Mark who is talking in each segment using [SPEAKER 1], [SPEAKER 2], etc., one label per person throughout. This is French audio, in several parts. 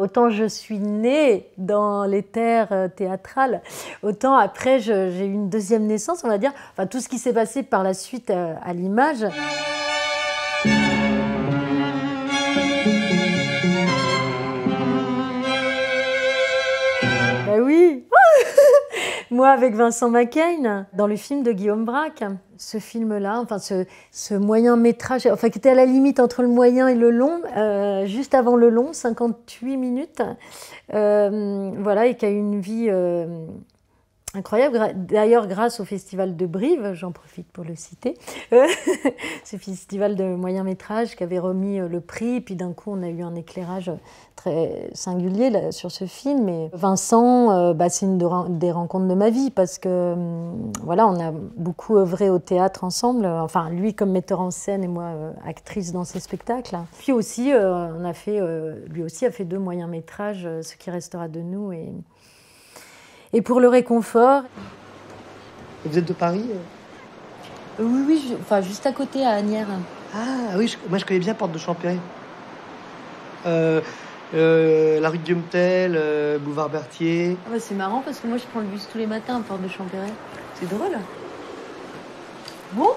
[SPEAKER 1] Autant je suis née dans les terres théâtrales, autant après j'ai eu une deuxième naissance, on va dire. Enfin, tout ce qui s'est passé par la suite à l'image. Bah oui. Moi avec Vincent Macaigne, dans le film de Guillaume Braque. Ce film-là, enfin ce moyen métrage, enfin qui était à la limite entre le moyen et le long, juste avant le long, 58 minutes, voilà, et qui a eu une vie incroyable. D'ailleurs, grâce au Festival de Brive, j'en profite pour le citer, ce festival de moyen métrage qui avait remis le prix, et puis d'un coup on a eu un éclairage très singulier là, sur ce film. Et Vincent, c'est une des rencontres de ma vie, parce que voilà, on a beaucoup œuvré au théâtre ensemble, enfin lui comme metteur en scène et moi actrice dans ses spectacles. Puis aussi, on a fait, lui aussi a fait 2 moyens métrages, Ce qui restera de nous et Pour le réconfort.
[SPEAKER 2] Et vous êtes de Paris?
[SPEAKER 1] Oui, enfin juste à côté, à Asnières.
[SPEAKER 2] Ah oui, moi je connais bien Porte de Champéry. La rue de Diomtel, boulevard Berthier.
[SPEAKER 1] Ah bah c'est marrant parce que moi je prends le bus tous les matins à Porte de Champéry. C'est drôle. Bon.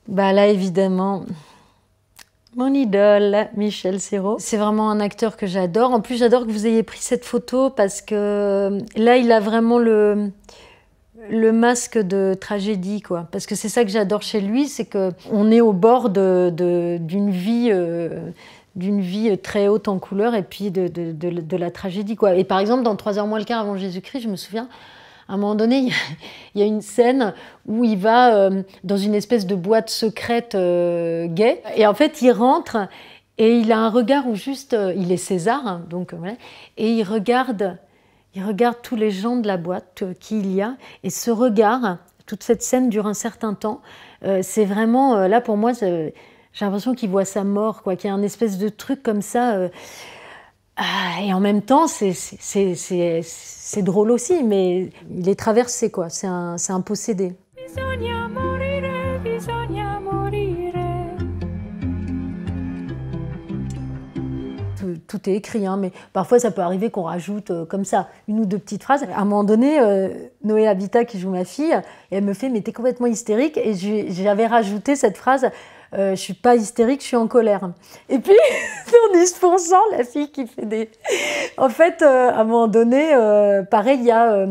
[SPEAKER 1] Bah là évidemment, mon idole, Michel Serrault. C'est vraiment un acteur que j'adore. En plus, j'adore que vous ayez pris cette photo parce que là, il a vraiment le masque de tragédie, quoi. Parce que c'est ça que j'adore chez lui, c'est qu'on est au bord d'une vie très haute en couleur et puis de la tragédie, quoi. Et par exemple, dans 3 heures moins le quart avant Jésus-Christ, je me souviens, à un moment donné, il y a une scène où il va dans une espèce de boîte secrète gay. Et en fait, il rentre et il a un regard où juste... il est César, hein, donc voilà. Et il regarde tous les gens de la boîte qu'il y a. Et ce regard, toute cette scène dure un certain temps. C'est vraiment... là, pour moi, j'ai l'impression qu'il voit sa mort, quoi. Qu'il y a un espèce de truc comme ça... et en même temps, c'est drôle aussi, mais il est traversé, quoi. C'est un possédé. Bisogna morire, bisogna morire. Tout est écrit, hein, mais parfois ça peut arriver qu'on rajoute comme ça 1 ou 2 petites phrases. À un moment donné, Noé Habitat, qui joue ma fille, elle me fait « mais t'es complètement hystérique » et j'avais rajouté cette phrase « je suis pas hystérique, je suis en colère ». Et puis, dans 10%, la fille qui fait des... En fait, à un moment donné, pareil, il y a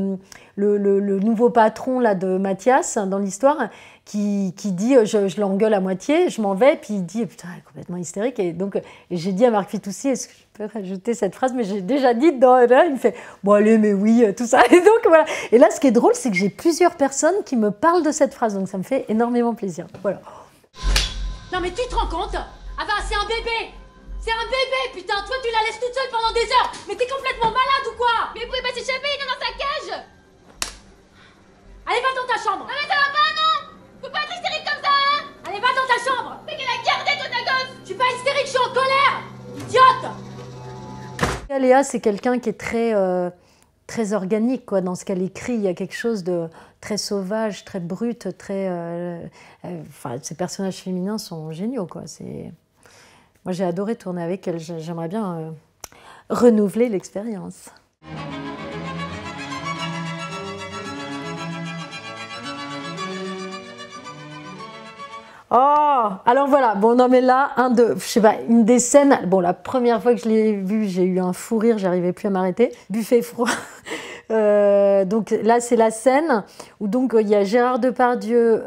[SPEAKER 1] le nouveau patron là, de Mathias, dans l'histoire, qui dit, je l'engueule à moitié, je m'en vais, puis il dit, putain, elle est complètement hystérique. Et donc, j'ai dit à Marc Fitoussi, est-ce que je peux rajouter cette phrase? Mais j'ai déjà dit là, il me fait, bon allez, mais oui, tout ça. Et donc, voilà. Et là, ce qui est drôle, c'est que j'ai plusieurs personnes qui me parlent de cette phrase, donc ça me fait énormément plaisir. Voilà.
[SPEAKER 3] Non mais tu te rends compte? Ah bah c'est un bébé! C'est un bébé, putain! Toi tu la laisses toute seule pendant des heures! Mais t'es complètement malade ou quoi? Mais vous pouvez pas s'échapper, il est dans sa cage! Allez, va dans ta chambre! Non mais ça va pas, non! Faut pas être hystérique comme ça, hein! Allez, va dans ta chambre! Mais qu'elle a gardé toi ta gosse! Je suis pas hystérique, je suis en colère! Idiote!
[SPEAKER 1] Léa, c'est quelqu'un qui est très organique, quoi, dans ce qu'elle écrit. Il y a quelque chose de très sauvage, très brut, très... enfin, ces personnages féminins sont géniaux, quoi. Moi, j'ai adoré tourner avec elle. J'aimerais bien renouveler l'expérience. Oh, alors voilà, bon non mais là, je sais pas, une des scènes, bon la première fois que je l'ai vue, j'ai eu un fou rire, j'arrivais plus à m'arrêter, buffet froid. Donc là c'est la scène où donc il y a Gérard Depardieu,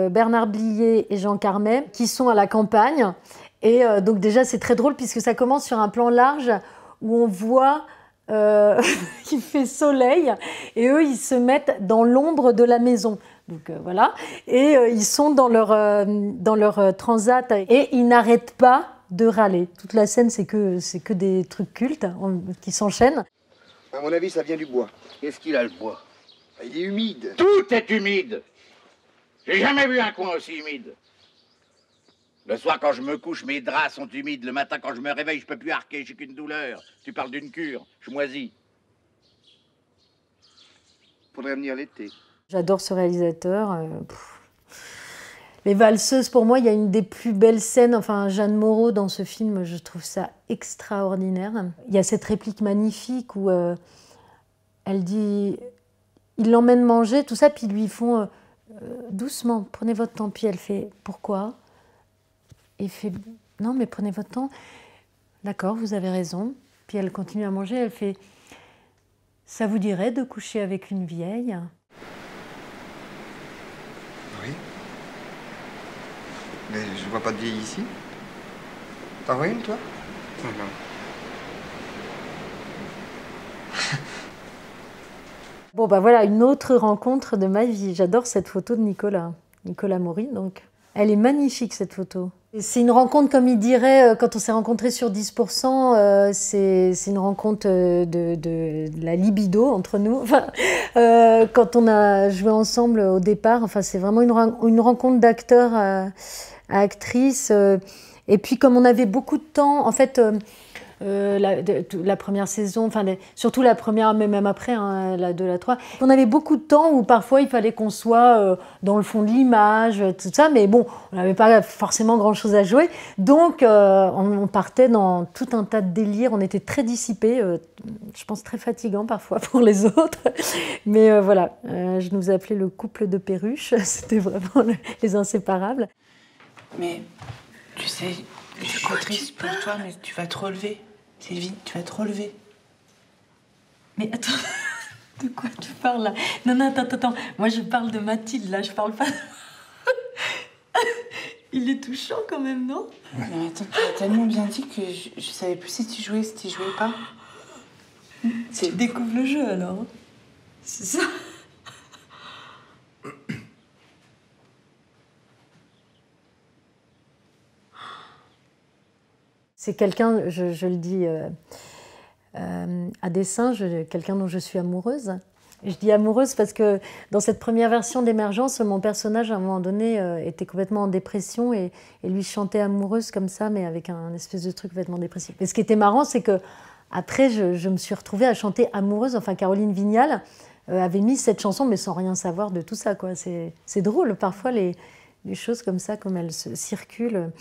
[SPEAKER 1] Bernard Blier et Jean Carmet qui sont à la campagne. Et donc déjà c'est très drôle puisque ça commence sur un plan large où on voit qu'il fait soleil et eux ils se mettent dans l'ombre de la maison. Donc voilà, et ils sont dans leur transat et ils n'arrêtent pas de râler. Toute la scène, c'est que des trucs cultes qui s'enchaînent.
[SPEAKER 4] À mon avis, ça vient du bois.
[SPEAKER 5] Qu'est-ce qu'il a, le bois?
[SPEAKER 4] Il est humide.
[SPEAKER 5] Tout est humide. J'ai jamais vu un coin aussi humide. Le soir, quand je me couche, mes draps sont humides. Le matin, quand je me réveille, je peux plus arquer, j'ai qu'une douleur. Tu parles d'une cure, je moisis.
[SPEAKER 4] Faudrait venir l'été.
[SPEAKER 1] J'adore ce réalisateur. Les valseuses, pour moi, il y a une des plus belles scènes, enfin Jeanne Moreau dans ce film, je trouve ça extraordinaire. Il y a cette réplique magnifique où elle dit, ils l'emmènent manger, tout ça, puis ils lui font doucement, prenez votre temps. Puis elle fait, pourquoi? Et il fait, non mais prenez votre temps. D'accord, vous avez raison. Puis elle continue à manger, elle fait, ça vous dirait de coucher avec une vieille?
[SPEAKER 6] Oui. Mais je vois pas de vieille ici. T'en vois une, toi? Non, non.
[SPEAKER 1] Bon, bah voilà, une autre rencontre de ma vie. J'adore cette photo de Nicolas Maury, donc. Elle est magnifique, cette photo. C'est une rencontre, comme il dirait, quand on s'est rencontrés sur 10%, c'est une rencontre de la libido entre nous. Enfin, quand on a joué ensemble au départ, enfin, c'est vraiment une rencontre d'acteur à actrice. Et puis, comme on avait beaucoup de temps, en fait... la première saison, enfin surtout la première, mais même après, hein, la 2, la 3. On avait beaucoup de temps où parfois il fallait qu'on soit dans le fond de l'image, tout ça, mais bon, on n'avait pas forcément grand-chose à jouer. Donc on partait dans tout un tas de délires, on était très dissipés, je pense très fatigant parfois pour les autres. Mais voilà, je nous appelais le couple de perruches, c'était vraiment les inséparables.
[SPEAKER 7] Mais tu sais, je suis triste pour toi, mais tu vas te relever. Sylvie, tu vas te relever.
[SPEAKER 1] Mais attends, de quoi tu parles là? Non, non, attends. Moi, je parle de Mathilde, là, je parle pas... Il est touchant quand même, non?
[SPEAKER 7] Mais attends, tu l'as tellement bien dit que je savais plus si tu jouais pas.
[SPEAKER 1] Tu découvres le jeu, alors. C'est ça. C'est quelqu'un, je le dis à dessein, quelqu'un dont je suis amoureuse. Je dis amoureuse parce que dans cette première version d'Émergence, mon personnage, à un moment donné, était complètement en dépression et lui chantait amoureuse comme ça, mais avec un espèce de truc complètement dépressif. Mais ce qui était marrant, c'est que après, je me suis retrouvée à chanter amoureuse. Enfin, Caroline Vignal avait mis cette chanson, mais sans rien savoir de tout ça, quoi. C'est drôle, parfois, les choses comme ça, comme elles circulent.